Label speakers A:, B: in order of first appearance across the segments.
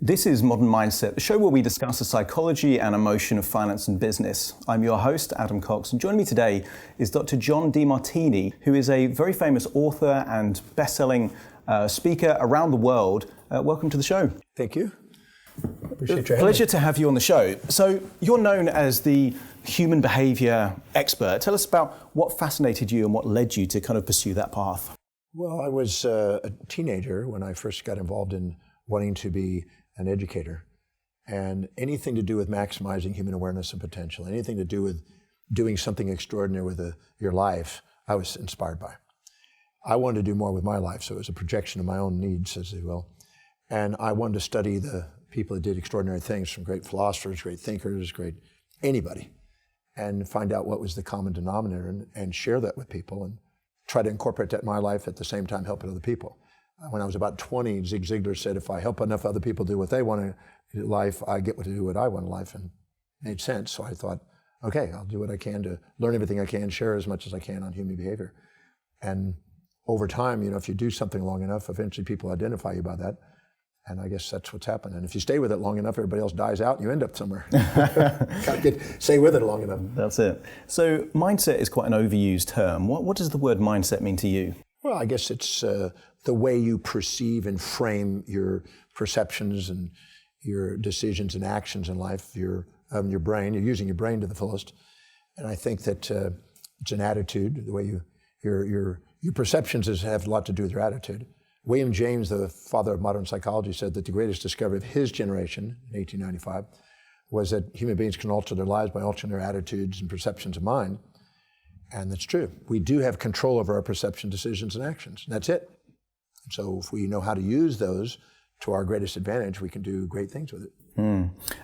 A: This is Modern Mindset, the show where we discuss the psychology and emotion of finance and business. I'm your host, Adam Cox, and joining me today is Dr. John DeMartini, who is a very famous author and best-selling speaker around the world. Welcome to the show.
B: Thank you. Appreciate your having me.
A: Pleasure to have you on the show. So you're known as the human behavior expert. Tell us about what fascinated you and what led you to kind of pursue that path.
B: Well, I was a teenager when I first got involved in wanting to be an educator, and anything to do with maximizing human awareness and potential, anything to do with doing something extraordinary with your life, I was inspired by. I wanted to do more with my life, so it was a projection of my own needs, as they will. And I wanted to study the people that did extraordinary things, from great philosophers, great thinkers, great anybody, and find out what was the common denominator and share that with people and try to incorporate that in my life, at the same time helping other people. When I was about 20, Zig Ziglar said, if I help enough other people do what they want in life, I get to do what I want in life, and it made sense. So I thought, okay, I'll do what I can to learn everything I can, share as much as I can on human behavior. And over time, if you do something long enough, eventually people identify you by that. And I guess that's what's happened. And if you stay with it long enough, everybody else dies out and you end up somewhere. Stay with it long enough.
A: That's it. So mindset is quite an overused term. What does the word mindset mean to you?
B: Well, I guess it's the way you perceive and frame your perceptions and your decisions and actions in life, your brain. You're using your brain to the fullest. And I think that it's an attitude, the way your perceptions have a lot to do with your attitude. William James, the father of modern psychology, said that the greatest discovery of his generation in 1895 was that human beings can alter their lives by altering their attitudes and perceptions of mind. And that's true. We do have control over our perception, decisions, and actions. And that's it. So if we know how to use those to our greatest advantage, we can do great things with it.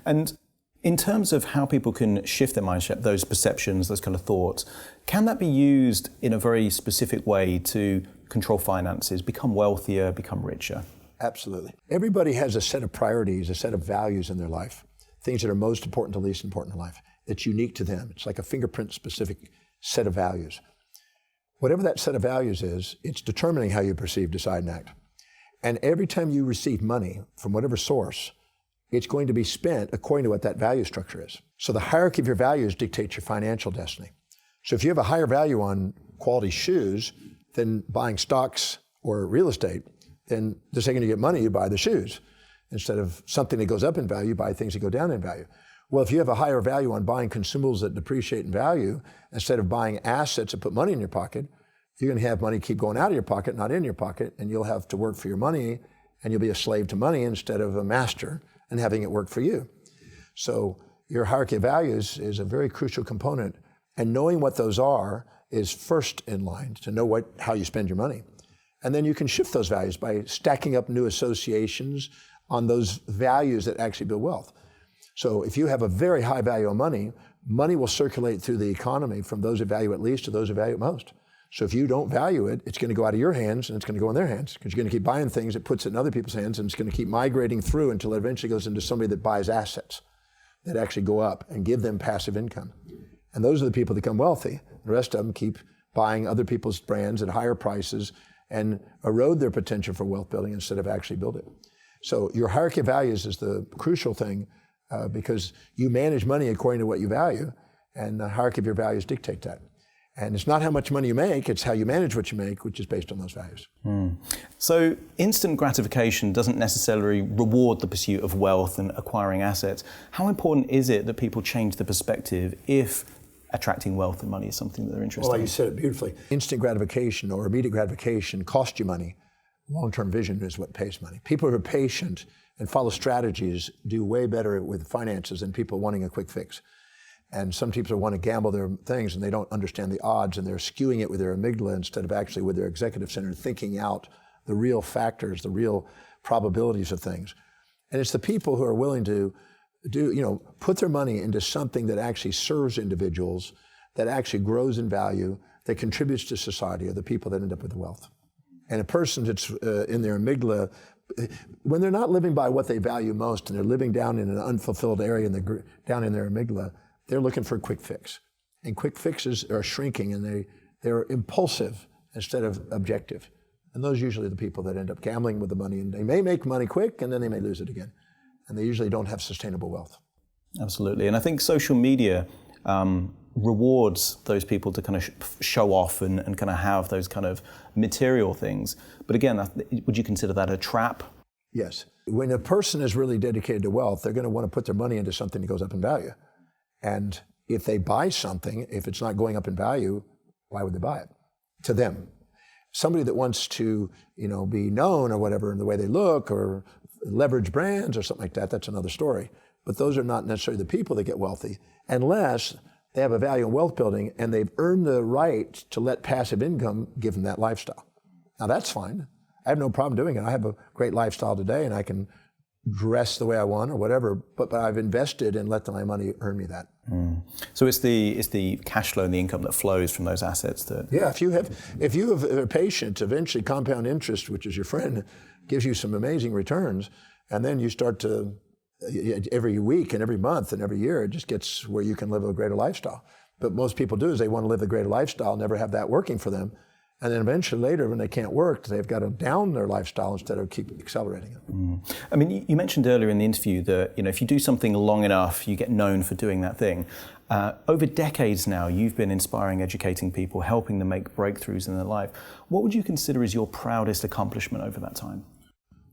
A: And in terms of how people can shift their mindset, those perceptions, those kind of thoughts, can that be used in a very specific way to control finances, become wealthier, become richer?
B: Absolutely. Everybody has a set of priorities, a set of values in their life, things that are most important to least important in life. It's unique to them. It's like a fingerprint-specific set of values. Whatever that set of values is, it's determining how you perceive, decide, and act. And every time you receive money from whatever source, it's going to be spent according to what that value structure is. So the hierarchy of your values dictates your financial destiny. So if you have a higher value on quality shoes than buying stocks or real estate, then the second you get money, you buy the shoes. Instead of something that goes up in value, you buy things that go down in value. Well, if you have a higher value on buying consumables that depreciate in value, instead of buying assets that put money in your pocket, you're going to have money keep going out of your pocket, not in your pocket, and you'll have to work for your money, and you'll be a slave to money instead of a master and having it work for you. So your hierarchy of values is a very crucial component, and knowing what those are is first in line to know how you spend your money. And then you can shift those values by stacking up new associations on those values that actually build wealth. So if you have a very high value on money, money will circulate through the economy from those that value it least to those that value it most. So if you don't value it, it's going to go out of your hands and it's going to go in their hands, because you're going to keep buying things that puts it in other people's hands, and it's going to keep migrating through until it eventually goes into somebody that buys assets that actually go up and give them passive income. And those are the people that become wealthy. The rest of them keep buying other people's brands at higher prices and erode their potential for wealth building instead of actually build it. So your hierarchy of values is the crucial thing, because you manage money according to what you value, and the hierarchy of your values dictate that. And it's not how much money you make, it's how you manage what you make, which is based on those values.
A: So instant gratification doesn't necessarily reward the pursuit of wealth and acquiring assets. How important is it that people change the perspective if attracting wealth and money is something that they're interested in?
B: Well, you said it beautifully. Instant gratification or immediate gratification costs you money. Long-term vision is what pays money. People who are patient and follow strategies do way better with finances than people wanting a quick fix. And some people want to gamble their things and they don't understand the odds, and they're skewing it with their amygdala instead of actually with their executive center, thinking out the real factors, the real probabilities of things. And it's the people who are willing to put their money into something that actually serves individuals, that actually grows in value, that contributes to society, are the people that end up with the wealth. And a person that's in their amygdala, when they're not living by what they value most and they're living down in an unfulfilled area down in their amygdala, they're looking for a quick fix. And quick fixes are shrinking, and they're impulsive instead of objective. And those are usually the people that end up gambling with the money, and they may make money quick and then they may lose it again. and they usually don't have sustainable wealth.
A: Absolutely. And I think social media rewards those people to kind of show off and kind of have those kind of material things. But again, would you consider that a trap?
B: Yes. When a person is really dedicated to wealth, they're going to want to put their money into something that goes up in value. And if they buy something, if it's not going up in value, why would they buy it? To them. Somebody that wants to, be known or whatever in the way they look or leverage brands or something like that, that's another story. But those are not necessarily the people that get wealthy unless they have a value in wealth building and they've earned the right to let passive income give them that lifestyle. Now that's fine. I have no problem doing it. I have a great lifestyle today and I can dress the way I want or whatever, but I've invested and let my money earn me that.
A: So it's the cash flow and the income that flows from those assets that...
B: Yeah, if you have a patient, eventually compound interest, which is your friend, gives you some amazing returns, and then you start to, every week and every month and every year, it just gets where you can live a greater lifestyle. But most people do is they want to live a greater lifestyle, never have that working for them. And then eventually later, when they can't work, they've got to down their lifestyle instead of keep accelerating it.
A: I mean, you mentioned earlier in the interview that if you do something long enough, you get known for doing that thing. Over decades now, you've been inspiring, educating people, helping them make breakthroughs in their life. What would you consider as your proudest accomplishment over that time?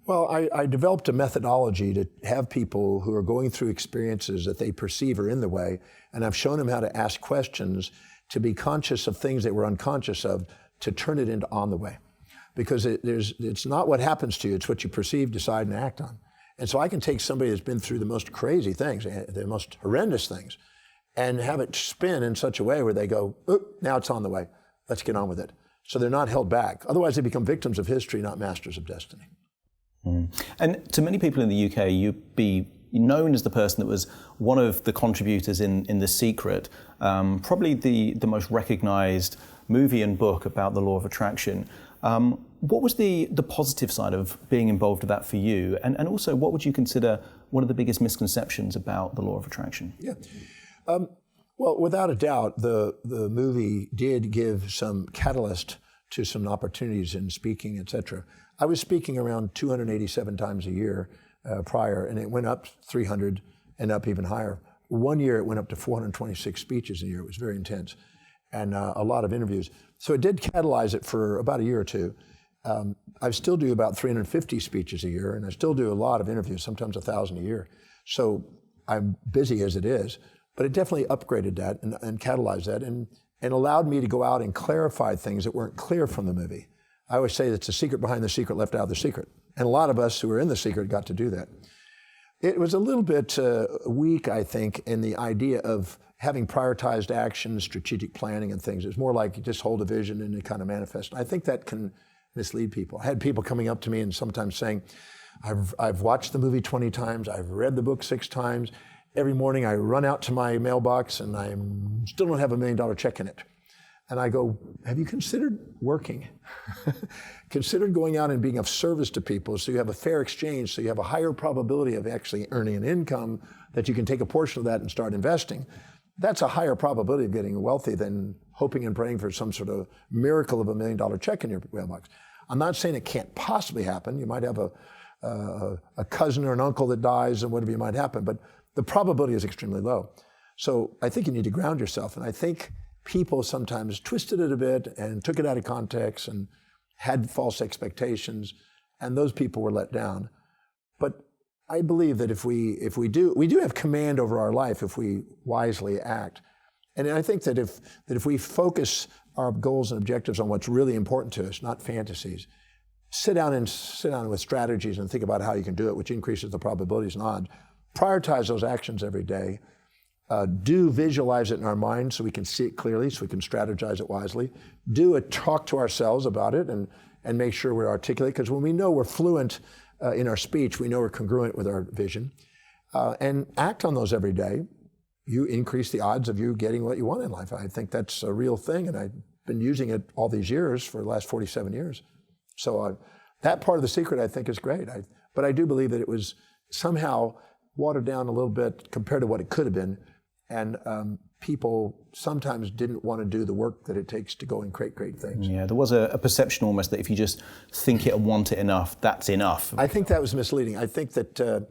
B: Well, I developed a methodology to have people who are going through experiences that they perceive are in the way, and I've shown them how to ask questions, to be conscious of things they were unconscious of, to turn it into on the way. Because it's not what happens to you, it's what you perceive, decide, and act on. And so I can take somebody that's been through the most crazy things, the most horrendous things, and have it spin in such a way where they go, now it's on the way, let's get on with it. So they're not held back. Otherwise they become victims of history, not masters of destiny.
A: And to many people in the UK, you'd be known as the person that was one of the contributors in The Secret, probably the most recognized movie and book about the law of attraction. What was the positive side of being involved with that for you? And also, what would you consider one of the biggest misconceptions about the law of attraction?
B: Yeah. Well, without a doubt, the movie did give some catalyst to some opportunities in speaking, etc. I was speaking around 287 times a year prior, and it went up 300 and up even higher. One year it went up to 426 speeches a year. It was very intense, and a lot of interviews. So it did catalyze it for about a year or two. I still do about 350 speeches a year, and I still do a lot of interviews, sometimes 1,000 a year. So I'm busy as it is, but it definitely upgraded that and catalyzed that and allowed me to go out and clarify things that weren't clear from the movie. I always say that's the secret behind the secret left out of the secret. And a lot of us who were in the secret got to do that. It was a little bit weak, I think, in the idea of having prioritized action, strategic planning and things. It's more like you just hold a vision and it kind of manifests. I think that can mislead people. I had people coming up to me and sometimes saying, I've watched the movie 20 times, I've read the book 6 times. Every morning I run out to my mailbox and I still don't have $1 million check in it. And I go, have you considered working? Considered going out and being of service to people so you have a fair exchange, so you have a higher probability of actually earning an income that you can take a portion of that and start investing. That's a higher probability of getting wealthy than hoping and praying for some sort of miracle of $1 million check in your mailbox. I'm not saying it can't possibly happen. You might have a cousin or an uncle that dies and whatever you might happen, but the probability is extremely low. So I think you need to ground yourself. And I think people sometimes twisted it a bit and took it out of context and had false expectations, and those people were let down. But I believe that if we do have command over our life if we wisely act. And I think that if we focus our goals and objectives on what's really important to us, not fantasies, sit down with strategies and think about how you can do it, which increases the probabilities and odds. Prioritize those actions every day. Do visualize it in our mind so we can see it clearly, so we can strategize it wisely. Do a talk to ourselves about it and make sure we're articulate, because when we know we're fluent in our speech, we know we're congruent with our vision. And act on those every day. You increase the odds of you getting what you want in life. I think that's a real thing, and I've been using it all these years for the last 47 years. So that part of The Secret I think is great. But I do believe that it was somehow watered down a little bit compared to what it could have been. And people sometimes didn't want to do the work that it takes to go and create great things.
A: Yeah, there was a perception almost that if you just think it and want it enough, that's enough.
B: I think that was misleading. I think that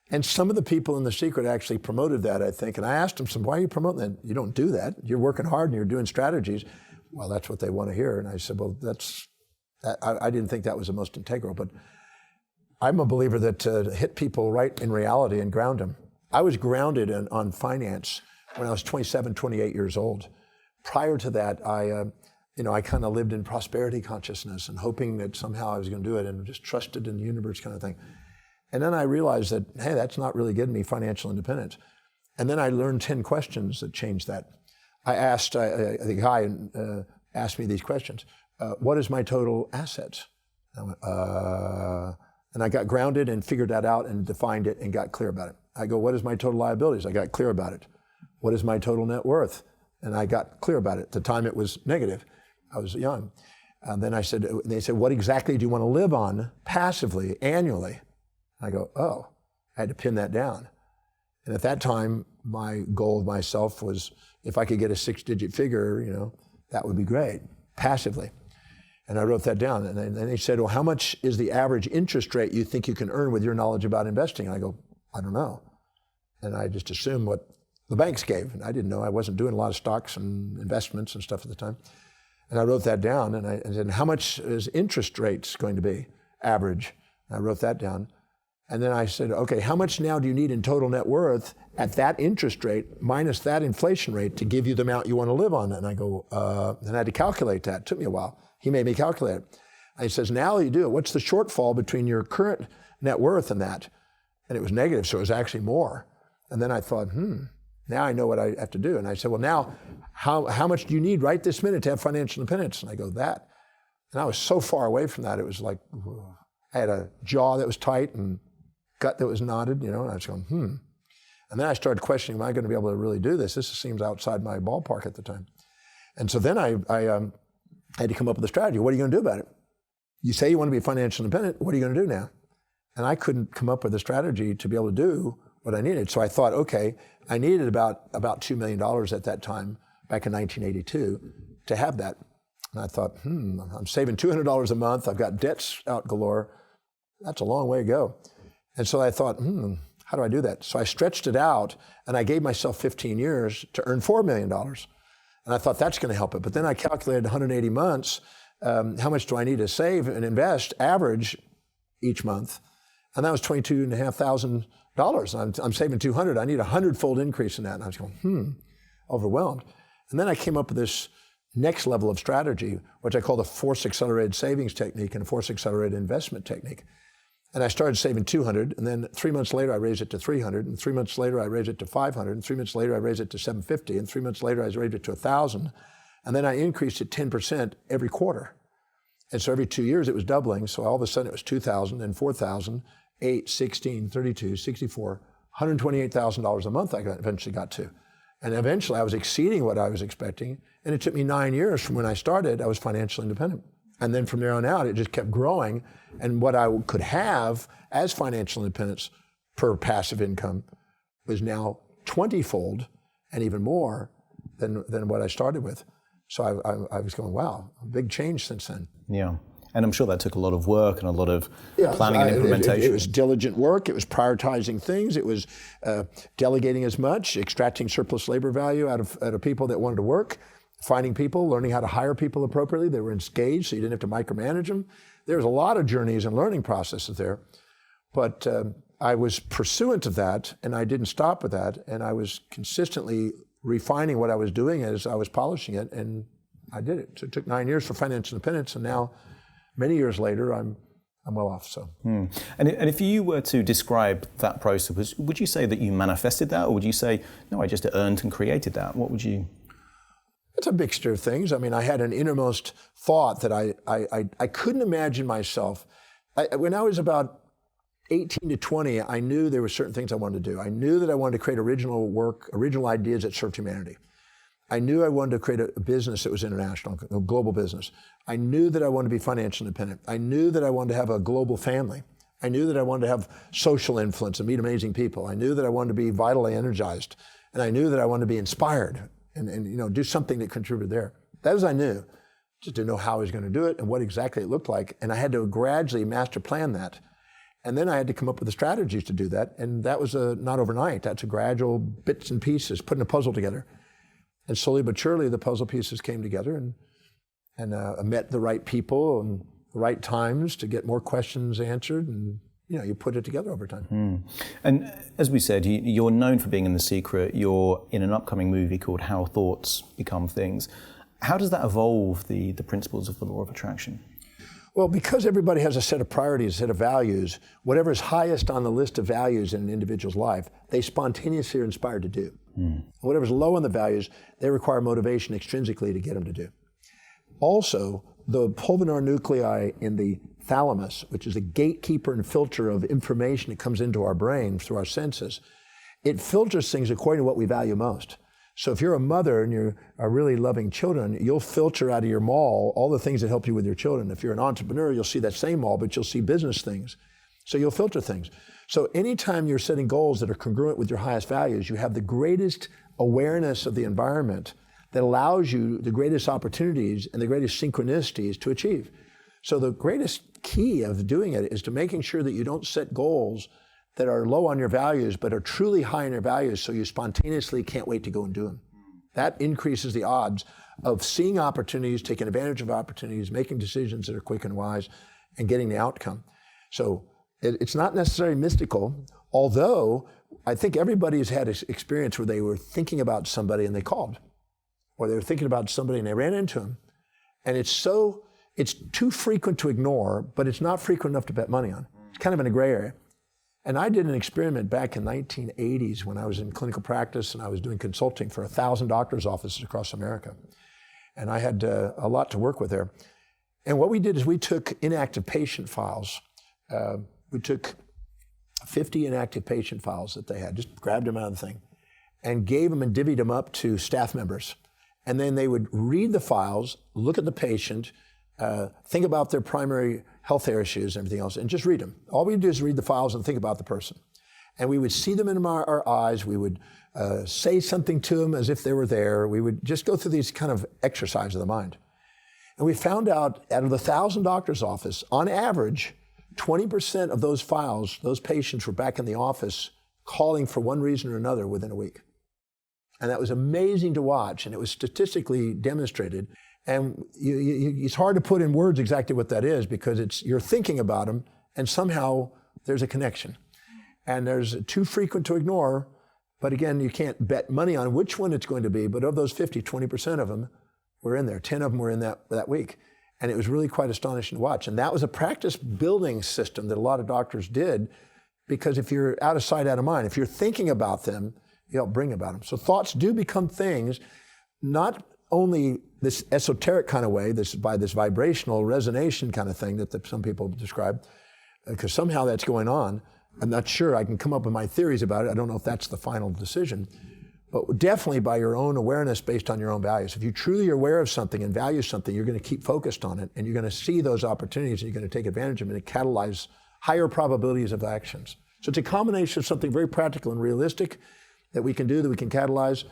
B: And some of the people in The Secret actually promoted that, I think. And I asked them, why are you promoting that? You don't do that. You're working hard and you're doing strategies. Well, that's what they want to hear. And I said, well, I didn't think that was the most integral. But I'm a believer that to hit people right in reality and ground them. I was grounded on finance when I was 27, 28 years old. Prior to that, I kind of lived in prosperity consciousness and hoping that somehow I was going to do it and just trusted in the universe kind of thing. And then I realized that, hey, that's not really getting me financial independence. And then I learned 10 questions that changed that. I asked, the guy asked me these questions. What is my total assets? And I got grounded and figured that out and defined it and got clear about it. I go, what is my total liabilities? I got clear about it. What is my total net worth? And I got clear about it. At the time it was negative. I was young. And then they said, what exactly do you want to live on passively, annually? I go, oh, I had to pin that down. And at that time, my goal of myself was, if I could get a 6-digit figure, that would be great, passively. And I wrote that down. And then they said, well, how much is the average interest rate you think you can earn with your knowledge about investing? And I go, I don't know. And I just assumed what the banks gave. And I didn't know. I wasn't doing a lot of stocks and investments and stuff at the time. And I wrote that down. And I said, how much is interest rates going to be, average? And I wrote that down. And then I said, okay, how much now do you need in total net worth at that interest rate minus that inflation rate to give you the amount you want to live on? And I go, and I had to calculate that. It took me a while. He made me calculate it. And he says, now you do it. What's the shortfall between your current net worth and that? And it was negative, so it was actually more. And then I thought, now I know what I have to do. And I said, well, now, how much do you need right this minute to have financial independence? And I go, that. And I was so far away from that, it was like, I had a jaw that was tight and gut that was knotted, and I was going, And then I started questioning, am I going to be able to really do this? This seems outside my ballpark at the time. And so then I had to come up with a strategy. What are you going to do about it? You say you want to be financially independent. What are you going to do now? And I couldn't come up with a strategy to be able to do what I needed. So I thought, okay, I needed about $2 million at that time, back in 1982, to have that. And I thought, I'm saving $200 a month. I've got debts out galore. That's a long way to go. And so I thought, how do I do that? So I stretched it out, and I gave myself 15 years to earn $4 million. And I thought that's going to help it. But then I calculated 180 months, how much do I need to save and invest, average, each month? And that was $22,500. I'm saving $200. I need a 100-fold increase in that. And I was going, overwhelmed. And then I came up with this next level of strategy, which I call the force accelerated savings technique and force accelerated investment technique. And I started saving $200, and then 3 months later I raised it to $300, and 3 months later I raised it to $500, and 3 months later I raised it to $750, and 3 months later I raised it to $1,000, and then I increased it 10% every quarter. And so every 2 years it was doubling, so all of a sudden it was $2,000, then $4,000, $8,000, $16,000, $32,000, $64,000, $128,000 a month I eventually got to. And eventually I was exceeding what I was expecting, and it took me 9 years from when I started, I was financially independent. And then from there on out, it just kept growing. And what I could have as financial independence per passive income was now 20-fold and even more than what I started with. So I was going, wow, a big change since then.
A: Yeah. And I'm sure that took a lot of work and a lot of planning and implementation.
B: It was diligent work. It was prioritizing things. It was delegating as much, extracting surplus labor value out of people that wanted to work. Finding people, learning how to hire people appropriately. They were engaged, so you didn't have to micromanage them. There was a lot of journeys and learning processes there. But I was pursuant of that, and I didn't stop with that. And I was consistently refining what I was doing as I was polishing it, and I did it. So it took 9 years for financial independence, and now, many years later, I'm well off. So.
A: And if you were to describe that process, would you say that you manifested that, or would you say, no, I just earned and created that? What would you...
B: It's a mixture of things. I mean, I had an innermost thought that I couldn't imagine myself. When I was about 18 to 20, I knew there were certain things I wanted to do. I knew that I wanted to create original work, original ideas that served humanity. I knew I wanted to create a business that was international, a global business. I knew that I wanted to be financially independent. I knew that I wanted to have a global family. I knew that I wanted to have social influence and meet amazing people. I knew that I wanted to be vitally energized. And I knew that I wanted to be inspired. And do something that contributed there. That was I knew. Just didn't know how I was going to do it and what exactly it looked like. And I had to gradually master plan that. And then I had to come up with the strategies to do that. And that was not overnight. That's a gradual bits and pieces, putting a puzzle together. And slowly but surely, the puzzle pieces came together, and I met the right people and the right times to get more questions answered. And you put it together over time.
A: And as we said, you're known for being in The Secret. You're in an upcoming movie called How Thoughts Become Things. How does that evolve the principles of the law of attraction?
B: Well, because everybody has a set of priorities, a set of values, whatever is highest on the list of values in an individual's life, they spontaneously are inspired to do. Whatever's low on the values, they require motivation extrinsically to get them to do. Also, the pulvinar nuclei in the thalamus, which is a gatekeeper and filter of information that comes into our brain through our senses, it filters things according to what we value most. So if you're a mother and you are really loving children, you'll filter out of your mall all the things that help you with your children. If you're an entrepreneur, you'll see that same mall, but you'll see business things. So you'll filter things. So anytime you're setting goals that are congruent with your highest values, you have the greatest awareness of the environment that allows you the greatest opportunities and the greatest synchronicities to achieve. So the greatest key of doing it is to making sure that you don't set goals that are low on your values, but are truly high in your values, so you spontaneously can't wait to go and do them. That increases the odds of seeing opportunities, taking advantage of opportunities, making decisions that are quick and wise, and getting the outcome. So it's not necessarily mystical, although I think everybody's had an experience where they were thinking about somebody and they called, or they were thinking about somebody and they ran into them. And it's too frequent to ignore, but it's not frequent enough to bet money on. It's kind of in a gray area. And I did an experiment back in 1980s when I was in clinical practice and I was doing consulting for 1,000 doctors' offices across America. And I had a lot to work with there. And what we did is we took inactive patient files. We took 50 inactive patient files that they had, just grabbed them out of the thing, and gave them and divvied them up to staff members. And then they would read the files, look at the patient, think about their primary health issues and everything else, and just read them. All we do is read the files and think about the person. And we would see them in our eyes. We would say something to them as if they were there. We would just go through these kind of exercises of the mind. And we found out of the 1,000 doctors' office, on average, 20% of those files, those patients were back in the office calling for one reason or another within a week. And that was amazing to watch, and it was statistically demonstrated. And it's hard to put in words exactly what that is, because you're thinking about them, and somehow there's a connection. And there's too frequent to ignore, but again, you can't bet money on which one it's going to be, but of those 50, 20% of them were in there. 10 of them were in that week. And it was really quite astonishing to watch. And that was a practice building system that a lot of doctors did, because if you're out of sight, out of mind, if you're thinking about them, you help bring about them. So thoughts do become things, not only this esoteric kind of way, by this vibrational resonation kind of thing that some people describe, because somehow that's going on. I'm not sure. I can come up with my theories about it. I don't know if that's the final decision. But definitely by your own awareness based on your own values. If you truly are aware of something and value something, you're going to keep focused on it, and you're going to see those opportunities, and you're going to take advantage of them, and catalyze higher probabilities of actions. So it's a combination of something very practical and realistic that we can do, that we can catalyze,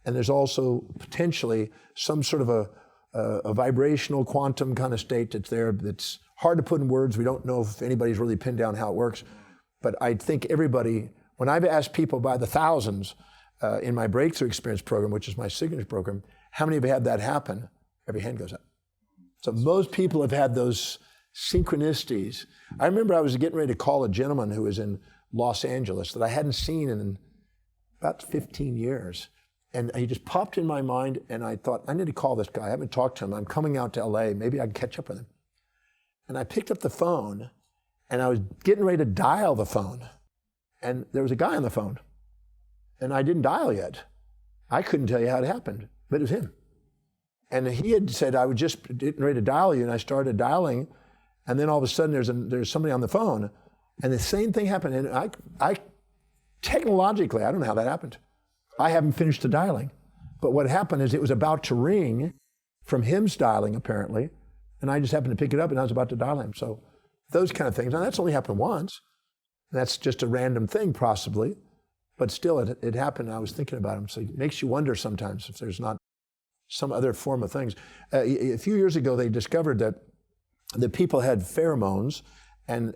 B: and there's also potentially some sort of a vibrational quantum kind of state that's there that's hard to put in words. We don't know if anybody's really pinned down how it works, but I think everybody, when I've asked people by the thousands in my Breakthrough Experience program, which is my signature program, how many have had that happen? Every hand goes up. So most people have had those synchronicities. I remember I was getting ready to call a gentleman who was in Los Angeles that I hadn't seen in about 15 years. And he just popped in my mind, and I thought, I need to call this guy. I haven't talked to him. I'm coming out to LA. Maybe I can catch up with him. And I picked up the phone, and I was getting ready to dial the phone. And there was a guy on the phone. And I didn't dial yet. I couldn't tell you how it happened, but it was him. And he had said, I was just getting ready to dial you, and I started dialing, and then all of a sudden there's somebody on the phone, and the same thing happened. And I technologically, I don't know how that happened. I haven't finished the dialing. But what happened is it was about to ring from him's dialing, apparently, and I just happened to pick it up, and I was about to dial him. So those kind of things. Now, that's only happened once. That's just a random thing, possibly. But still, it happened, and I was thinking about him. So it makes you wonder sometimes if there's not some other form of things. A few years ago, they discovered that people had pheromones, and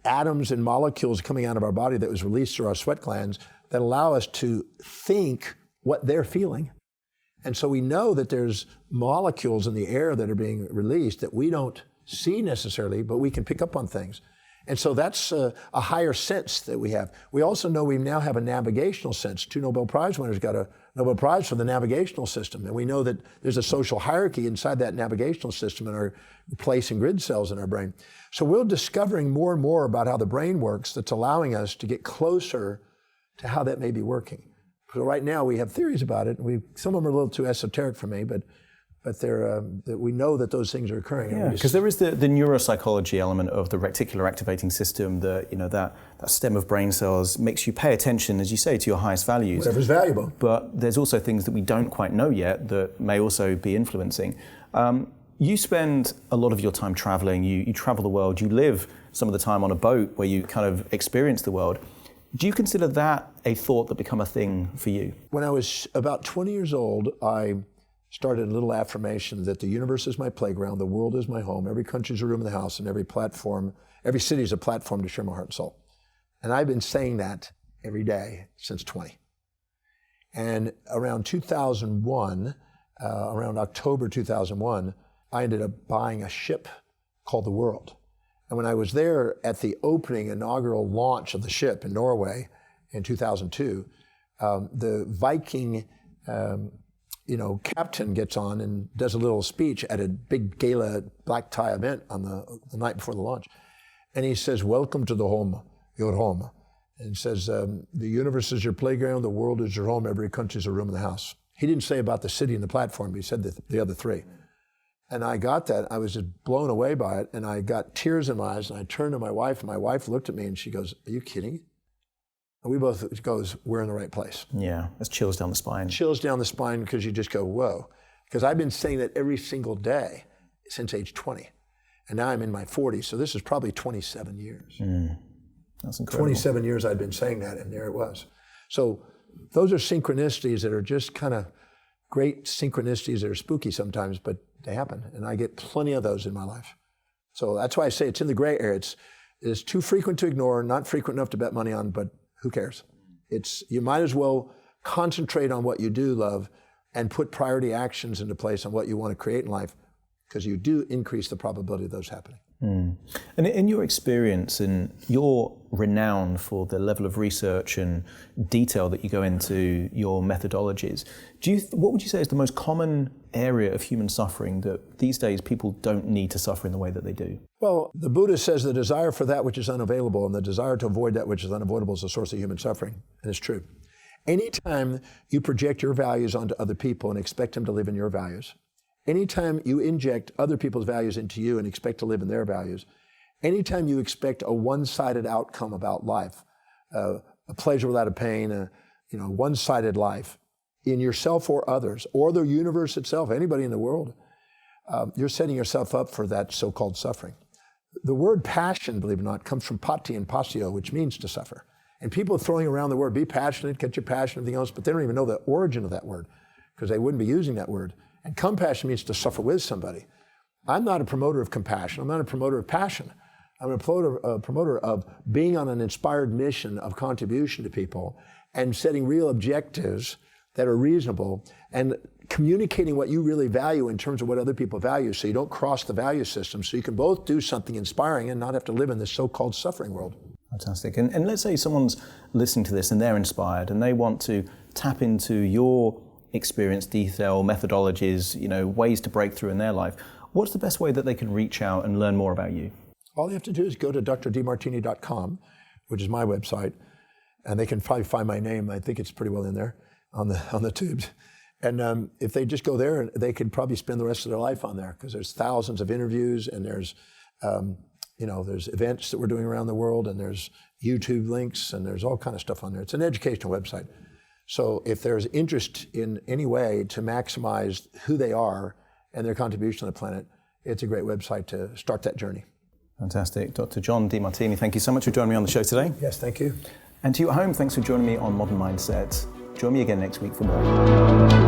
B: atoms and molecules coming out of our body that was released through our sweat glands that allow us to think what they're feeling. And so we know that there's molecules in the air that are being released that we don't see necessarily, but we can pick up on things. And so that's a higher sense that we have. We also know we now have a navigational sense. 2 Nobel Prize winners got a Nobel Prize for the navigational system. And we know that there's a social hierarchy inside that navigational system in our place and grid cells in our brain. So we're discovering more and more about how the brain works that's allowing us to get closer to how that may be working. So right now we have theories about it. Some of them are a little too esoteric for me, but that we know that those things are occurring.
A: Yeah, because there is the neuropsychology element of the reticular activating system, that stem of brain cells makes you pay attention, as you say, to your highest values.
B: Whatever's valuable.
A: But there's also things that we don't quite know yet that may also be influencing. You spend a lot of your time traveling, you travel the world, you live some of the time on a boat where you kind of experience the world. Do you consider that a thought that become a thing for you? When
B: I was about 20 years old, I started a little affirmation that the universe is my playground, the world is my home, every country is a room in the house, and every city is a platform to share my heart and soul. And I've been saying that every day since 20. And around 2001, around October 2001, I ended up buying a ship called the World. And when I was there at the opening inaugural launch of the ship in Norway in 2002, the Viking captain gets on and does a little speech at a big gala black tie event on the night before the launch. And he says, "Welcome to the home, your home." And he says, "The universe is your playground, the world is your home, every country is a room in the house." He didn't say about the city and the platform, but he said the other three. And I got that. I was just blown away by it. And I got tears in my eyes. And I turned to my wife, and my wife looked at me and she goes, "Are you kidding?" And we both goes, "We're in the right place."
A: Yeah, that's chills down the spine.
B: Chills down the spine because you just go, whoa. Because I've been saying that every single day since age 20. And now I'm in my 40s, so this is probably 27 years.
A: That's incredible.
B: 27 years I've been saying that, and there it was. So those are synchronicities that are just kind of great synchronicities that are spooky sometimes, but they happen. And I get plenty of those in my life. So that's why I say it's in the gray area. It's too frequent to ignore, not frequent enough to bet money on, but who cares? You might as well concentrate on what you do love and put priority actions into place on what you want to create in life, because you do increase the probability of those happening.
A: And in your experience, and you're renowned for the level of research and detail that you go into your methodologies, what would you say is the most common area of human suffering that these days people don't need to suffer in the way that they do?
B: Well, the Buddha says the desire for that which is unavailable and the desire to avoid that which is unavoidable is the source of human suffering, and it's true. Anytime you project your values onto other people and expect them to live in your values, anytime you inject other people's values into you and expect to live in their values, anytime you expect a one-sided outcome about life, a pleasure without a pain, a one-sided life in yourself or others, or the universe itself, anybody in the world, you're setting yourself up for that so-called suffering. The word passion, believe it or not, comes from pati and passio, which means to suffer. And people are throwing around the word, be passionate, get your passion, everything else, but they don't even know the origin of that word, because they wouldn't be using that word. And compassion means to suffer with somebody. I'm not a promoter of compassion. I'm not a promoter of passion. I'm a promoter of being on an inspired mission of contribution to people and setting real objectives that are reasonable and communicating what you really value in terms of what other people value, so you don't cross the value system, so you can both do something inspiring and not have to live in this so-called suffering world.
A: Fantastic. And let's say someone's listening to this and they're inspired and they want to tap into your experience, detail, methodologies, ways to break through in their life. What's the best way that they can reach out and learn more about you?
B: All they have to do is go to drdemartini.com, which is my website, and they can probably find my name. I think it's pretty well in there on the tubes. And if they just go there, they could probably spend the rest of their life on there, because there's thousands of interviews, and there's there's events that we're doing around the world, and there's YouTube links, and there's all kind of stuff on there. It's an educational website. So if there's interest in any way to maximize who they are and their contribution to the planet, it's a great website to start that journey.
A: Fantastic. Dr. John DeMartini, thank you so much for joining me on the show today.
B: Yes, thank you.
A: And to you at home, thanks for joining me on Modern Mindset. Join me again next week for more.